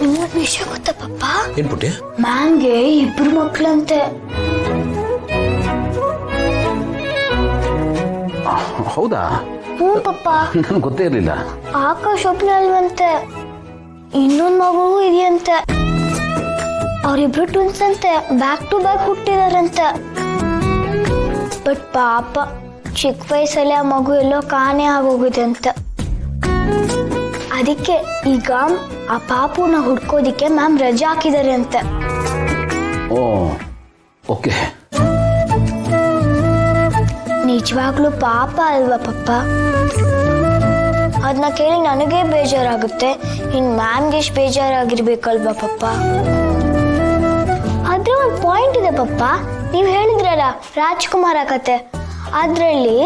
ನಿಮ್ಗೊಂದು ವಿಷಯ ಗೊತ್ತಾ ಪಪ್ಪ? ಏನ್ ಪುಟ್ಟಿ? ಮ್ಯಾಮ್ಗೆ 2 ಮಕ್ಳಂತೆ. ಹೌದಾ? ಹ್ಞೂ ಪಪ್ಪ. ನನ್ಗೆ ಗೊತ್ತೇ ಇರಲಿಲ್ಲ. ಆಕಾಶ್ ಒಬ್ನೇ ಅಲ್ವಂತೆ, ಇನ್ನೊಂದು ಮಗು ಇದೆಯಂತೆ. ಅವರಿಬ್ರು ಟ್ವಿನ್ಸ್ ಅಂತೆ, ಬ್ಯಾಕ್ ಟು ಬ್ಯಾಕ್ ಹುಟ್ಟಿದಾರಂತೆ. ಬಟ್ ಪಾಪ ಚಿಕ್ಕ ವಯಸ್ಸಲ್ಲಿ ಆ ಮಗು ಎಲ್ಲೋ ಕಾಣೆ ಆಗೋಗಿದೆ ಅಂತ. ಅದಕ್ಕೆ ಈಗ ಆ ಪಾಪುನ ಹುಡ್ಕೋದಿಕ್ಕೆ ಮ್ಯಾಮ್ ರಜೆ ಹಾಕಿದ್ದಾರೆ ಅಂತೆ. ಓ ಓಕೆ. ನಿಜವಾಗ್ಲೂ ಪಾಪ ಅಲ್ವಾ ಪಪ್ಪ? ಅದನ್ನ ಕೇಳಿ ನನಗೆ ಬೇಜಾರಾಗುತ್ತೆ, ಇನ್ ಮ್ಯಾಮ್ಗೆ ಎಷ್ಟು ಬೇಜಾರಾಗಿರ್ಬೇಕಲ್ವಾ ಪಪ್ಪ? ಆದ್ರೆ ಒಂದು ಪಾಯಿಂಟ್ ಇದೆ ಪಪ್ಪ. ನೀವು ಹೇಳಿದ್ರಲ್ಲ ರಾಜ್ಕುಮಾರ ಕತೆ, ಅದರಲ್ಲಿ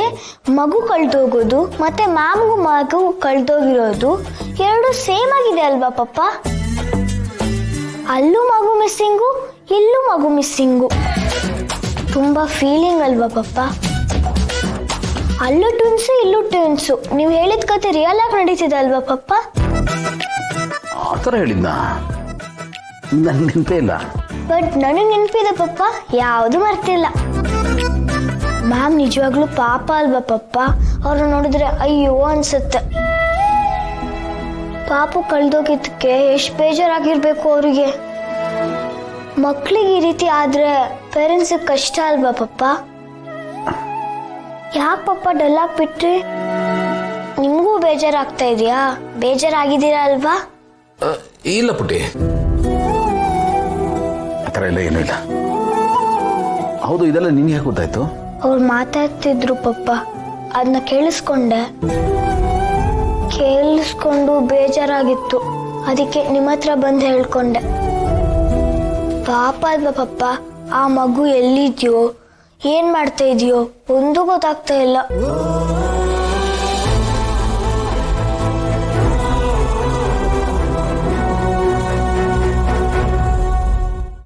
ಮಗು ಕಳ್ದೋಗೋದು ಮತ್ತೆ ಮ್ಯಾಮ್ಗೂ ಮಗು ಕಳ್ದೋಗಿರೋದು ಎರಡು ಸೇಮ್ ಆಗಿದೆ ಅಲ್ವಾ ಪಪ್ಪ? ಅಲ್ಲೂ ಮಗು ಮಿಸ್ಸಿಂಗು, ಇಲ್ಲೂ ಮಗು ಮಿಸ್ಸಿಂಗು. ತುಂಬಾ ಫೀಲಿಂಗ್ ಅಲ್ವಾ ಪಪ್ಪ? ಅಲ್ಲೂ ಟ್ವಿನ್ಸು, ಇಲ್ಲೂ ಟ್ವಿನ್ಸು. ನೀವು ಹೇಳಿದ ಕತೆ ರಿಯಲ್ ಆಗಿ ನಡೀತಿದೆ ಅಲ್ವಾ ಪಪ್ಪ? ಆ ಥರ ಹೇಳಿದ್ನಾ? ನನ್ಗೆ ನೆನಪೇ ಇಲ್ಲ. ಬಟ್ ನನಗೆ ನೆನಪಿದೆ ಪಪ್ಪ, ಯಾವುದು ಮರ್ತಿಲ್ಲ. ಮ್ಯಾಮ್ ನಿಜವಾಗ್ಲೂ ಪಾಪ ಅಲ್ವಾ ಪಪ್ಪ? ಅವ್ರನ್ನ ನೋಡಿದ್ರೆ ಅಯ್ಯೋ ಅನ್ಸುತ್ತೆ. ಪಾಪು ಕಳ್ದೋಗಿದ್ದಕ್ಕೆ ಎಷ್ಟು ಬೇಜಾರಾಗಿರ್ಬೇಕು ಅವರಿಗೆ. ಮಕ್ಳಿಗೆ ಈ ರೀತಿ ಆದ್ರೆ ಪೇರೆಂಟ್ಸಿಗೆ ಕಷ್ಟ ಅಲ್ವಾ ಪಪ್ಪ? ಯಾಕೆ ಪಪ್ಪ ಡಲ್ ಆಗ್ಬಿಟ್ರಿ? ನಿಮಗೂ ಬೇಜಾರಾಗ್ತಾ ಇದೆಯಾ? ಬೇಜಾರಾಗಿದ್ದೀರಾ ಅಲ್ವಾ? ಇಲ್ಲ ಪುಟ್ಟಿ, ಆ ಥರ ಎಲ್ಲ ಏನೂ ಇಲ್ಲ. ಹೌದು, ಇದೆಲ್ಲ ನಿನ್ಗೆ ಹೇಗೆ ಗೊತ್ತಾಯ್ತು? ಅವ್ರು ಮಾತಾಡ್ತಿದ್ರು ಪಪ್ಪ, ಅದನ್ನ ಕೇಳಿಸ್ಕೊಂಡು ಬೇಜಾರಾಗಿತ್ತು. ಅದಕ್ಕೆ ನಿಮ್ಮ ಹತ್ರ ಬಂದು ಹೇಳ್ಕೊಂಡೆ. ಪಾಪ ಅಲ್ವಾ ಪಪ್ಪ? ಆ ಮಗು ಎಲ್ಲಿದ್ಯೋ, ಏನ್ ಮಾಡ್ತಾ ಇದೆಯೋ ಒಂದು ಗೊತ್ತಾಗ್ತಾ ಇಲ್ಲ.